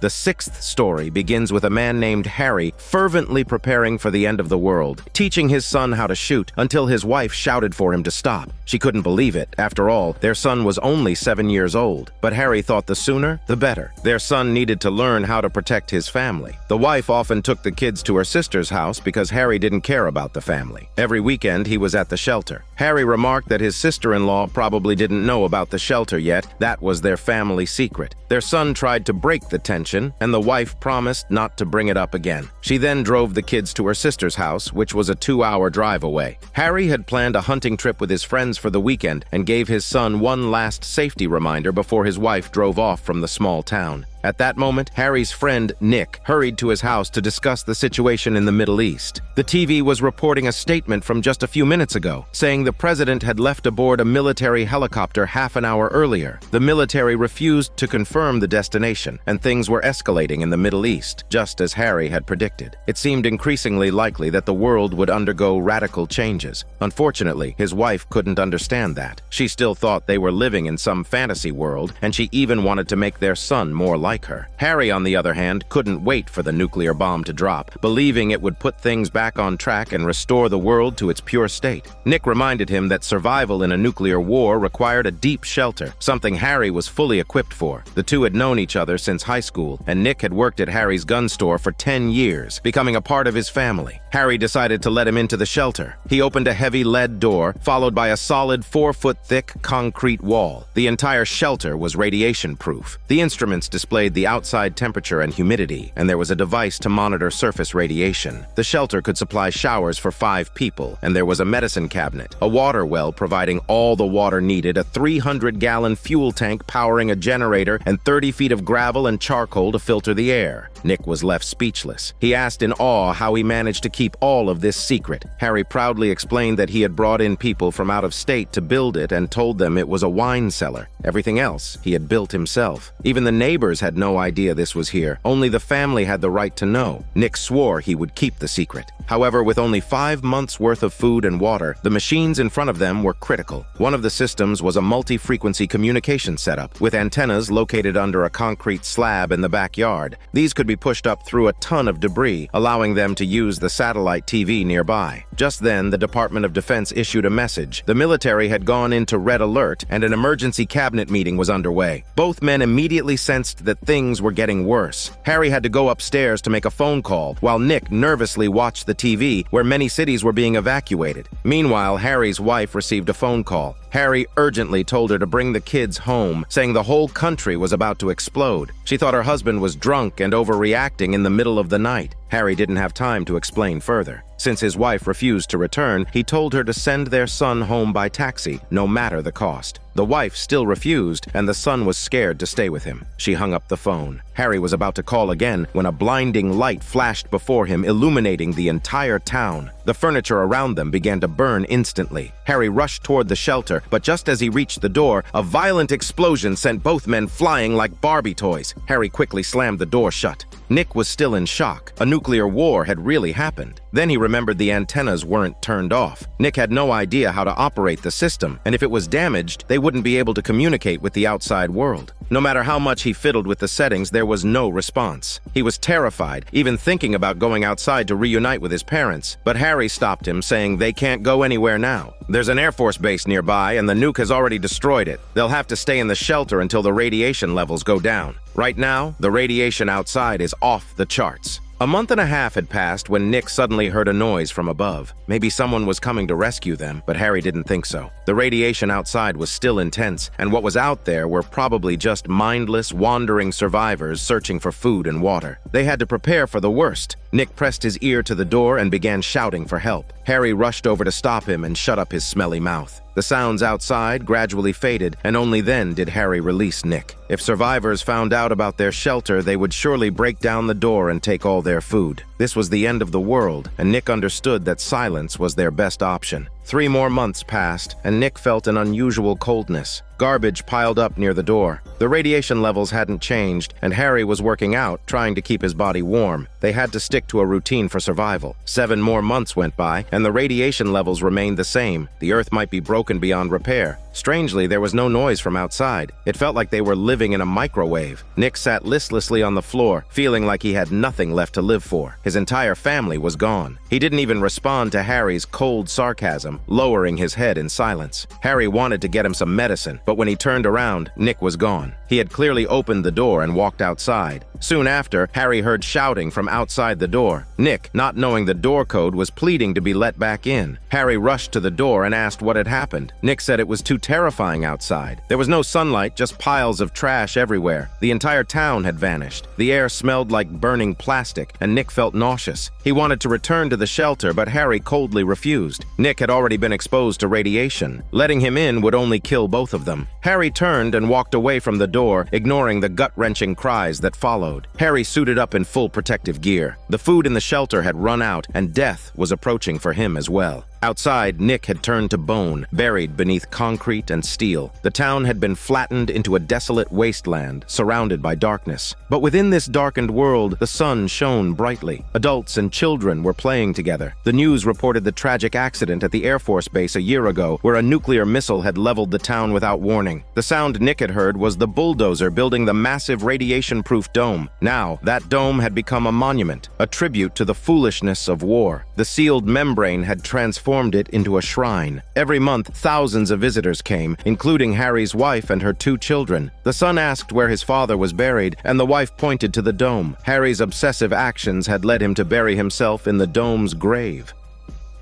The 6th story begins with a man named Harry fervently preparing for the end of the world, teaching his son how to shoot until his wife shouted for him to stop. She couldn't believe it. After all, their son was only 7 years old. But Harry thought the sooner, the better. Their son needed to learn how to protect his family. The wife often took the kids to her sister's house because Harry didn't care about the family. Every weekend, he was at the shelter. Harry remarked that his sister-in-law probably didn't know about the shelter yet. That was their family secret. Their son tried to break the tension, and the wife promised not to bring it up again. She then drove the kids to her sister's house, which was a 2-hour drive away. Harry had planned a hunting trip with his friends for the weekend and gave his son one last safety reminder before his wife drove off from the small town. At that moment, Harry's friend, Nick, hurried to his house to discuss the situation in the Middle East. The TV was reporting a statement from just a few minutes ago, saying the president had left aboard a military helicopter half an hour earlier. The military refused to confirm the destination, and things were escalating in the Middle East, just as Harry had predicted. It seemed increasingly likely that the world would undergo radical changes. Unfortunately, his wife couldn't understand that. She still thought they were living in some fantasy world, and she even wanted to make their son more like her. Harry, on the other hand, couldn't wait for the nuclear bomb to drop, believing it would put things back on track and restore the world to its pure state. Nick reminded him that survival in a nuclear war required a deep shelter, something Harry was fully equipped for. The two had known each other since high school, and Nick had worked at Harry's gun store for 10 years, becoming a part of his family. Harry decided to let him into the shelter. He opened a heavy lead door, followed by a solid 4-foot-thick concrete wall. The entire shelter was radiation-proof. The instruments displayed the outside temperature and humidity, and there was a device to monitor surface radiation. The shelter could supply showers for 5 people, and there was a medicine cabinet, a water well providing all the water needed, a 300-gallon fuel tank powering a generator, and 30 feet of gravel and charcoal to filter the air. Nick was left speechless. He asked in awe how he managed to keep all of this secret. Harry proudly explained that he had brought in people from out of state to build it and told them it was a wine cellar. Everything else he had built himself. Even the neighbors had no idea this was here. Only the family had the right to know. Nick swore he would keep the secret. However, with only 5 months' worth of food and water, the machines in front of them were critical. One of the systems was a multi-frequency communication setup, with antennas located under a concrete slab in the backyard. These could be pushed up through a ton of debris, allowing them to use the satellite TV nearby. Just then, the Department of Defense issued a message. The military had gone into red alert, and an emergency cabinet meeting was underway. Both men immediately sensed that things were getting worse. Harry had to go upstairs to make a phone call, while Nick nervously watched the TV, where many cities were being evacuated. Meanwhile, Harry's wife received a phone call. Harry urgently told her to bring the kids home, saying the whole country was about to explode. She thought her husband was drunk and overreacting in the middle of the night. Harry didn't have time to explain further. Since his wife refused to return, he told her to send their son home by taxi, no matter the cost. The wife still refused, and the son was scared to stay with him. She hung up the phone. Harry was about to call again when a blinding light flashed before him, illuminating the entire town. The furniture around them began to burn instantly. Harry rushed toward the shelter, but just as he reached the door, a violent explosion sent both men flying like Barbie toys. Harry quickly slammed the door shut. Nick was still in shock. A nuclear war had really happened. Then he remembered the antennas weren't turned off. Nick had no idea how to operate the system, and if it was damaged, they wouldn't be able to communicate with the outside world. No matter how much he fiddled with the settings, there was no response. He was terrified, even thinking about going outside to reunite with his parents. But Harry stopped him, saying they can't go anywhere now. There's an Air Force base nearby, and the nuke has already destroyed it. They'll have to stay in the shelter until the radiation levels go down. Right now, the radiation outside is off the charts. A month and a half had passed when Nick suddenly heard a noise from above. Maybe someone was coming to rescue them, but Harry didn't think so. The radiation outside was still intense, and what was out there were probably just mindless, wandering survivors searching for food and water. They had to prepare for the worst. Nick pressed his ear to the door and began shouting for help. Harry rushed over to stop him and shut up his smelly mouth. The sounds outside gradually faded, and only then did Harry release Nick. If survivors found out about their shelter, they would surely break down the door and take all their food. This was the end of the world, and Nick understood that silence was their best option. 3 more months passed, and Nick felt an unusual coldness. Garbage piled up near the door. The radiation levels hadn't changed, and Harry was working out, trying to keep his body warm. They had to stick to a routine for survival. 7 more months went by, and the radiation levels remained the same. The earth might be broken beyond repair. Strangely, there was no noise from outside. It felt like they were living in a microwave. Nick sat listlessly on the floor, feeling like he had nothing left to live for. His entire family was gone. He didn't even respond to Harry's cold sarcasm, lowering his head in silence. Harry wanted to get him some medicine, but when he turned around, Nick was gone. He had clearly opened the door and walked outside. Soon after, Harry heard shouting from outside the door. Nick, not knowing the door code, was pleading to be let back in. Harry rushed to the door and asked what had happened. Nick said it was too terrifying outside. There was no sunlight, just piles of trash everywhere. The entire town had vanished. The air smelled like burning plastic, and Nick felt nauseous. He wanted to return to the shelter, but Harry coldly refused. Nick had already already been exposed to radiation. Letting him in would only kill both of them. Harry turned and walked away from the door, ignoring the gut-wrenching cries that followed. Harry suited up in full protective gear. The food in the shelter had run out, and death was approaching for him as well. Outside, Nick had turned to bone, buried beneath concrete and steel. The town had been flattened into a desolate wasteland, surrounded by darkness. But within this darkened world, the sun shone brightly. Adults and children were playing together. The news reported the tragic accident at the Air Force Base a year ago, where a nuclear missile had leveled the town without warning. The sound Nick had heard was the bulldozer building the massive radiation-proof dome. Now, that dome had become a monument, a tribute to the foolishness of war. The sealed membrane had transformed it into a shrine. Every month, thousands of visitors came, including Harry's wife and her 2 children. The son asked where his father was buried, and the wife pointed to the dome. Harry's obsessive actions had led him to bury himself in the dome's grave.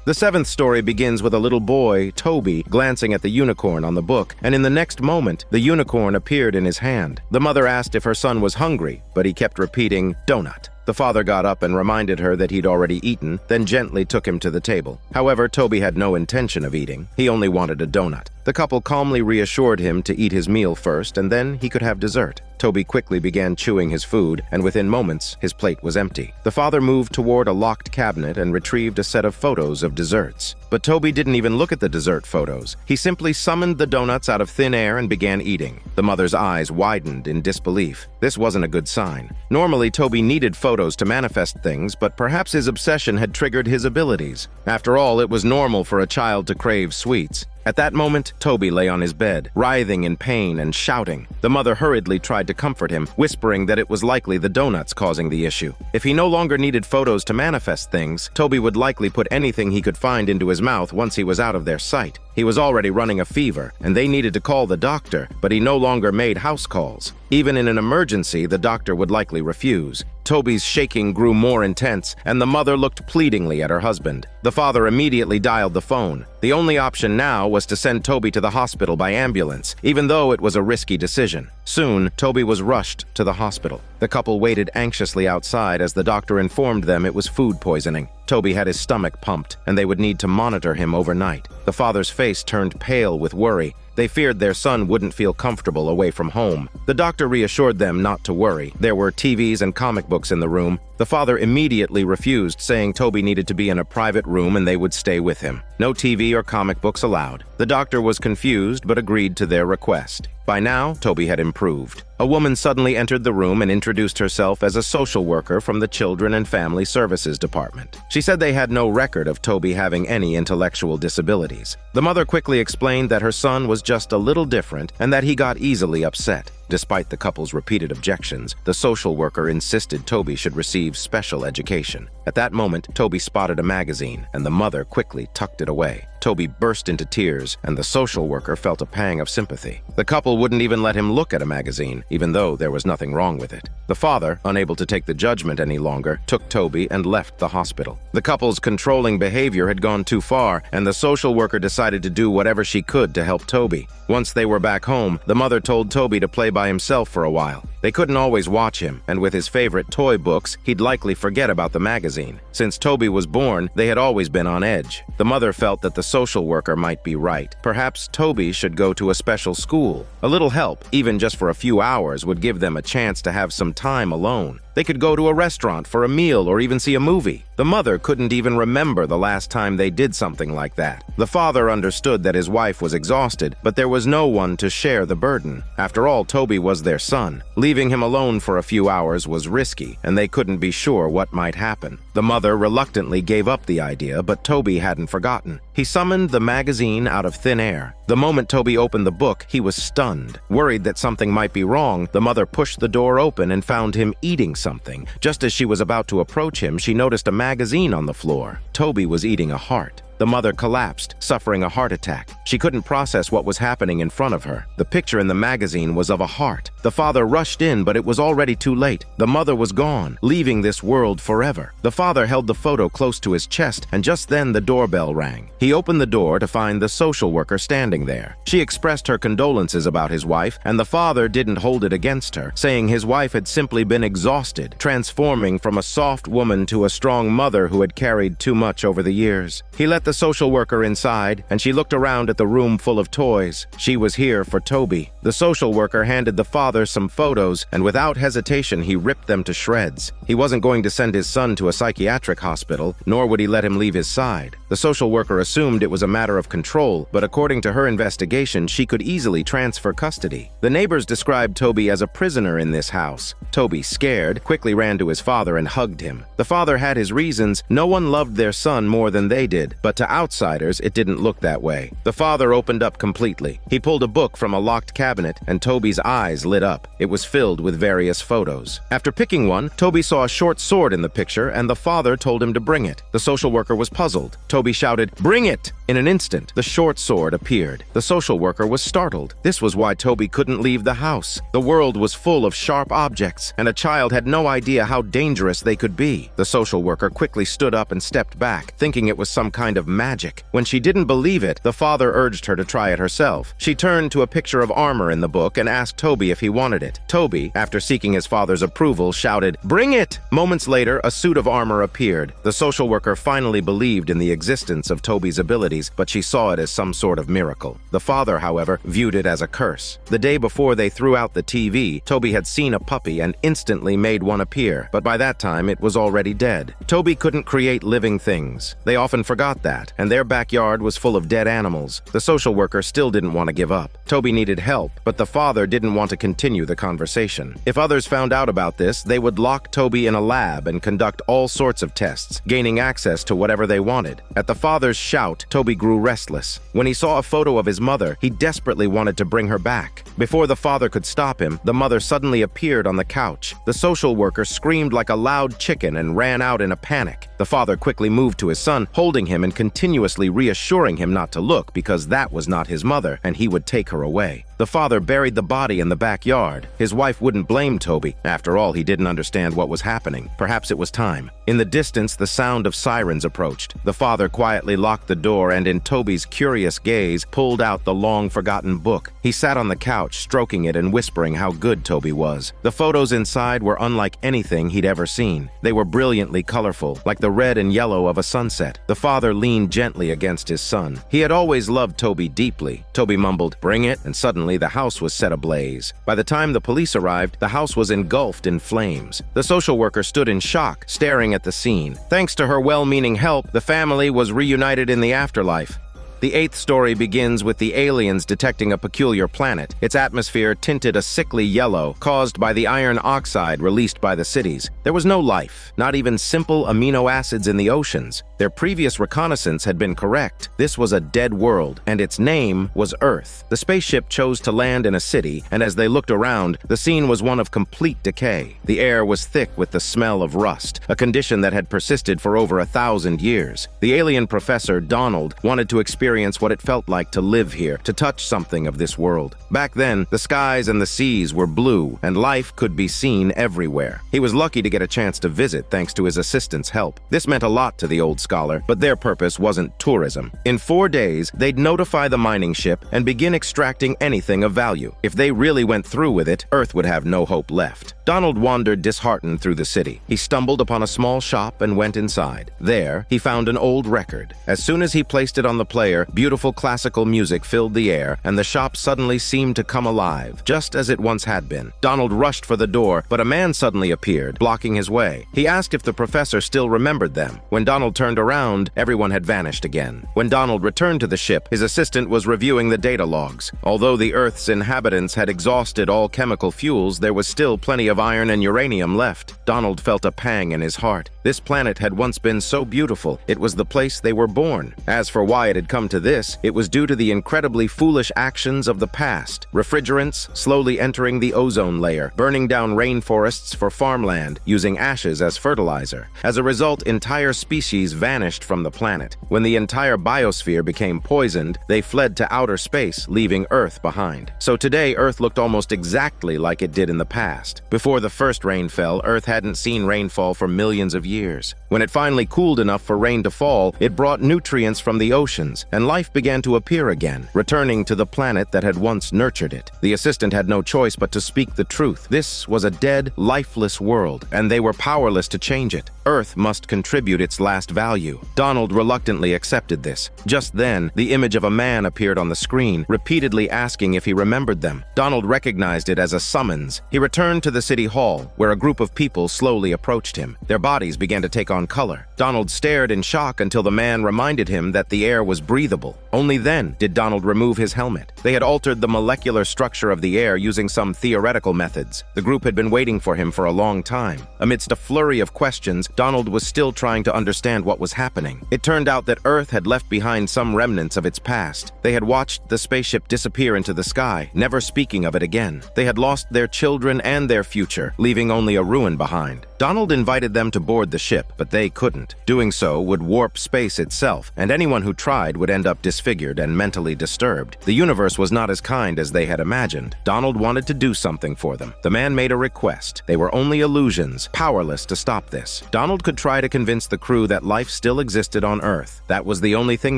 The 7th story begins with a little boy, Toby, glancing at the unicorn on the book, and in the next moment, the unicorn appeared in his hand. The mother asked if her son was hungry, but he kept repeating, "Donut." The father got up and reminded her that he'd already eaten, then gently took him to the table. However, Toby had no intention of eating. He only wanted a donut. The couple calmly reassured him to eat his meal first, and then he could have dessert. Toby quickly began chewing his food, and within moments, his plate was empty. The father moved toward a locked cabinet and retrieved a set of photos of desserts. But Toby didn't even look at the dessert photos. He simply summoned the donuts out of thin air and began eating. The mother's eyes widened in disbelief. This wasn't a good sign. Normally, Toby needed photos to manifest things, but perhaps his obsession had triggered his abilities. After all, it was normal for a child to crave sweets. At that moment, Toby lay on his bed, writhing in pain and shouting. The mother hurriedly tried to comfort him, whispering that it was likely the donuts causing the issue. If he no longer needed photos to manifest things, Toby would likely put anything he could find into his mouth once he was out of their sight. He was already running a fever, and they needed to call the doctor, but he no longer made house calls. Even in an emergency, the doctor would likely refuse. Toby's shaking grew more intense, and the mother looked pleadingly at her husband. The father immediately dialed the phone. The only option now was to send Toby to the hospital by ambulance, even though it was a risky decision. Soon, Toby was rushed to the hospital. The couple waited anxiously outside as the doctor informed them it was food poisoning. Toby had his stomach pumped, and they would need to monitor him overnight. The father's face turned pale with worry. They feared their son wouldn't feel comfortable away from home. The doctor reassured them not to worry. There were TVs and comic books in the room. The father immediately refused, saying Toby needed to be in a private room and they would stay with him. No TV or comic books allowed. The doctor was confused but agreed to their request. By now, Toby had improved. A woman suddenly entered the room and introduced herself as a social worker from the Children and Family Services Department. She said they had no record of Toby having any intellectual disabilities. The mother quickly explained that her son was just a little different and that he got easily upset. Despite the couple's repeated objections, the social worker insisted Toby should receive special education. At that moment, Toby spotted a magazine, and the mother quickly tucked it away. Toby burst into tears, and the social worker felt a pang of sympathy. The couple wouldn't even let him look at a magazine, even though there was nothing wrong with it. The father, unable to take the judgment any longer, took Toby and left the hospital. The couple's controlling behavior had gone too far, and the social worker decided to do whatever she could to help Toby. Once they were back home, the mother told Toby to play by himself for a while. They couldn't always watch him, and with his favorite toy books, he'd likely forget about the magazine. Since Toby was born, they had always been on edge. The mother felt that the social worker might be right. Perhaps Toby should go to a special school. A little help, even just for a few hours, would give them a chance to have some time alone. They could go to a restaurant for a meal or even see a movie. The mother couldn't even remember the last time they did something like that. The father understood that his wife was exhausted, but there was no one to share the burden. After all, Toby was their son. Leaving him alone for a few hours was risky, and they couldn't be sure what might happen. The mother reluctantly gave up the idea, but Toby hadn't forgotten. He summoned the magazine out of thin air. The moment Toby opened the book, he was stunned. Worried that something might be wrong, the mother pushed the door open and found him eating something. Just as she was about to approach him, she noticed a magazine on the floor. Toby was eating a heart. The mother collapsed, suffering a heart attack. She couldn't process what was happening in front of her. The picture in the magazine was of a heart. The father rushed in, but it was already too late. The mother was gone, leaving this world forever. The father held the photo close to his chest, and just then the doorbell rang. He opened the door to find the social worker standing there. She expressed her condolences about his wife, and the father didn't hold it against her, saying his wife had simply been exhausted, transforming from a soft woman to a strong mother who had carried too much over the years. He let the social worker inside, and she looked around at the room full of toys. She was here for Toby. The social worker handed the father some photos, and without hesitation, he ripped them to shreds. He wasn't going to send his son to a psychiatric hospital, nor would he let him leave his side. The social worker assumed it was a matter of control, but according to her investigation, she could easily transfer custody. The neighbors described Toby as a prisoner in this house. Toby, scared, quickly ran to his father and hugged him. The father had his reasons. No one loved their son more than they did, but to outsiders, it didn't look that way. The father opened up completely. He pulled a book from a locked cabinet, and Toby's eyes lit up. It was filled with various photos. After picking one, Toby saw a short sword in the picture, and the father told him to bring it. The social worker was puzzled. Toby shouted, "Bring it!" In an instant, the short sword appeared. The social worker was startled. This was why Toby couldn't leave the house. The world was full of sharp objects, and a child had no idea how dangerous they could be. The social worker quickly stood up and stepped back, thinking it was some kind of magic. When she didn't believe it, the father urged her to try it herself. She turned to a picture of armor in the book and asked Toby if he wanted it. Toby, after seeking his father's approval, shouted, "Bring it!" Moments later, a suit of armor appeared. The social worker finally believed in the existence of Toby's abilities, but she saw it as some sort of miracle. The father, however, viewed it as a curse. The day before they threw out the TV, Toby had seen a puppy and instantly made one appear, but by that time it was already dead. Toby couldn't create living things. They often forgot that, and their backyard was full of dead animals. The social worker still didn't want to give up. Toby needed help, but the father didn't want to continue the conversation. If others found out about this, they would lock Toby in a lab and conduct all sorts of tests, gaining access to whatever they wanted. At the father's shout, Toby grew restless. When he saw a photo of his mother, he desperately wanted to bring her back. Before the father could stop him, the mother suddenly appeared on the couch. The social worker screamed like a loud chicken and ran out in a panic. The father quickly moved to his son, holding him and continuously reassuring him not to look because that was not his mother and he would take her away. The father buried the body in the backyard. His wife wouldn't blame Toby. After all, he didn't understand what was happening. Perhaps it was time. In the distance, the sound of sirens approached. The father quietly locked the door and, in Toby's curious gaze, pulled out the long-forgotten book. He sat on the couch, stroking it and whispering how good Toby was. The photos inside were unlike anything he'd ever seen. They were brilliantly colorful, like the red and yellow of a sunset. The father leaned gently against his son. He had always loved Toby deeply. Toby mumbled, "Bring it," and suddenly the house was set ablaze. By the time the police arrived, the house was engulfed in flames. The social worker stood in shock, staring at the scene. Thanks to her well-meaning help, the family was reunited in the afterlife. The 8th story begins with the aliens detecting a peculiar planet. Its atmosphere tinted a sickly yellow, caused by the iron oxide released by the cities. There was no life, not even simple amino acids in the oceans. Their previous reconnaissance had been correct. This was a dead world, and its name was Earth. The spaceship chose to land in a city, and as they looked around, the scene was one of complete decay. The air was thick with the smell of rust, a condition that had persisted for over 1,000 years. The alien professor, Donald, wanted to experience what it felt like to live here, to touch something of this world. Back then, the skies and the seas were blue, and life could be seen everywhere. He was lucky to get a chance to visit thanks to his assistant's help. This meant a lot to the old scholar, but their purpose wasn't tourism. In 4 days, they'd notify the mining ship and begin extracting anything of value. If they really went through with it, Earth would have no hope left. Donald wandered disheartened through the city. He stumbled upon a small shop and went inside. There, he found an old record. As soon as he placed it on the player, beautiful classical music filled the air, and the shop suddenly seemed to come alive, just as it once had been. Donald rushed for the door, but a man suddenly appeared, blocking his way. He asked if the professor still remembered them. When Donald turned around, everyone had vanished again. When Donald returned to the ship, his assistant was reviewing the data logs. Although the Earth's inhabitants had exhausted all chemical fuels, there was still plenty of iron and uranium left. Donald felt a pang in his heart. This planet had once been so beautiful, it was the place they were born. As for why it had come to this, it was due to the incredibly foolish actions of the past. Refrigerants slowly entering the ozone layer, burning down rainforests for farmland, using ashes as fertilizer. As a result, entire species vanished from the planet. When the entire biosphere became poisoned, they fled to outer space, leaving Earth behind. So today, Earth looked almost exactly like it did in the past. Before the first rain fell, Earth hadn't seen rainfall for millions of years. When it finally cooled enough for rain to fall, it brought nutrients from the oceans, and life began to appear again, returning to the planet that had once nurtured it. The assistant had no choice but to speak the truth. This was a dead, lifeless world, and they were powerless to change it. Earth must contribute its last value. Donald reluctantly accepted this. Just then, the image of a man appeared on the screen, repeatedly asking if he remembered them. Donald recognized it as a summons. He returned to the city hall, where a group of people slowly approached him. Their bodies began to take on color. Donald stared in shock until the man reminded him that the air was breathable. Only then did Donald remove his helmet. They had altered the molecular structure of the air using some theoretical methods. The group had been waiting for him for a long time. Amidst a flurry of questions, Donald was still trying to understand what was happening. It turned out that Earth had left behind some remnants of its past. They had watched the spaceship disappear into the sky, never speaking of it again. They had lost their children and their future, leaving only a ruin behind. Donald invited them to board the ship, but they couldn't. Doing so would warp space itself, and anyone who tried would end up disfigured and mentally disturbed. The universe was not as kind as they had imagined. Donald wanted to do something for them. The man made a request. They were only illusions, powerless to stop this. Donald could try to convince the crew that life still existed on Earth. That was the only thing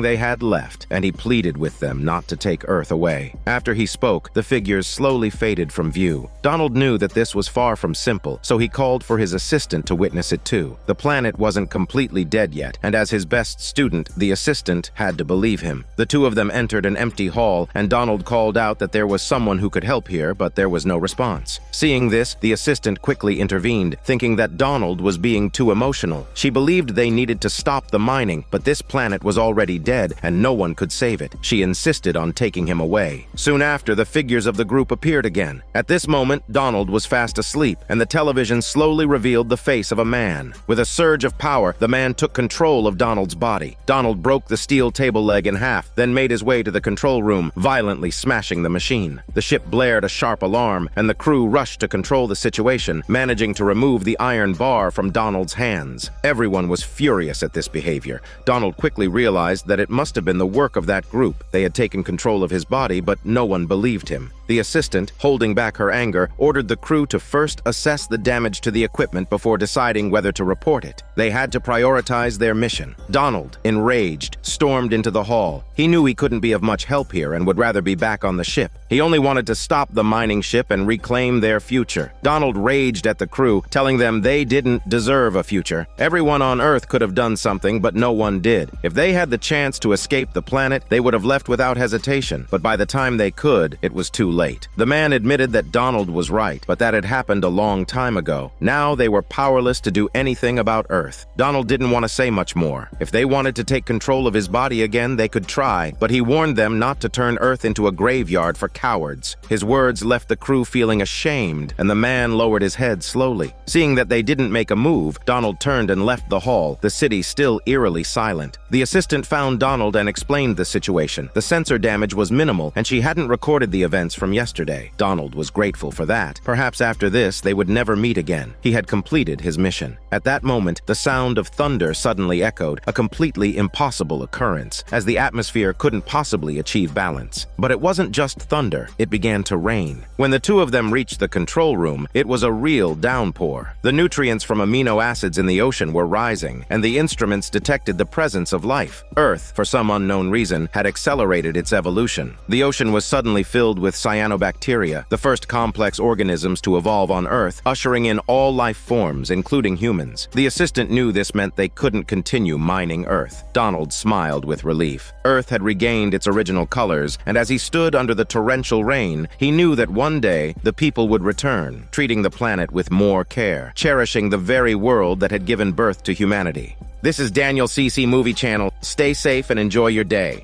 they had left, and he pleaded with them not to take Earth away. After he spoke, the figures slowly faded from view. Donald knew that this was far from simple, so he called for his assistant to witness it too. The planet wasn't completely dead yet, and as his best student, the assistant had to believe him. The two of them entered an empty hall, and Donald called out that there was someone who could help here, but there was no response. Seeing this, the assistant quickly intervened, thinking that Donald was being too emotional. She believed they needed to stop the mining, but this planet was already dead, and no one could save it. She insisted on taking him away. Soon after, the figures of the group appeared again. At this moment, Donald was fast asleep, and the television slowly revealed the face of a man. With a surge of power, the man took control of Donald's body. Donald broke the steel table leg in half, then made his way to the control room, violently smashing the machine. The ship blared a sharp alarm, and the crew rushed to control the situation, managing to remove the iron bar from Donald's hands. Everyone was furious at this behavior. Donald quickly realized that it must have been the work of that group. They had taken control of his body, but no one believed him. The assistant, holding back her anger, ordered the crew to first assess the damage to the equipment before deciding whether to report it. They had to prioritize their mission. Donald, enraged, stormed into the hall. He knew he couldn't be of much help here and would rather be back on the ship. He only wanted to stop the mining ship and reclaim their future. Donald raged at the crew, telling them they didn't deserve a future. Everyone on Earth could have done something, but no one did. If they had the chance to escape the planet, they would have left without hesitation. But by the time they could, it was too late. The man admitted that Donald was right, but that had happened a long time ago. Now they were powerless to do anything about Earth. Donald didn't want to say much more. If they wanted to take control of his body again, they could try, but he warned them not to turn Earth into a graveyard for cowards. His words left the crew feeling ashamed, and the man lowered his head slowly. Seeing that they didn't make a move, Donald turned and left the hall, the city still eerily silent. The assistant found Donald and explained the situation. The sensor damage was minimal, and she hadn't recorded the events from yesterday. Donald was grateful for that. Perhaps after this, they would never meet again. He had completed his mission. At that moment, the sound of thunder suddenly echoed, a completely impossible occurrence, as the atmosphere couldn't possibly achieve balance. But it wasn't just thunder, it began to rain. When the two of them reached the control room, it was a real downpour. The nutrients from amino acids in the ocean were rising, and the instruments detected the presence of life. Earth, for some unknown reason, had accelerated its evolution. The ocean was suddenly filled with cyanobacteria, the first complex organisms to evolve on Earth, ushering in all life forms, including humans. The assistant knew this meant they couldn't continue mining Earth. Donald smiled with relief. Earth had regained its original colors, and as he stood under the torrential rain, he knew that one day the people would return, treating the planet with more care, cherishing the very world that had given birth to humanity. This is Daniel CC Movie Channel. Stay safe and enjoy your day.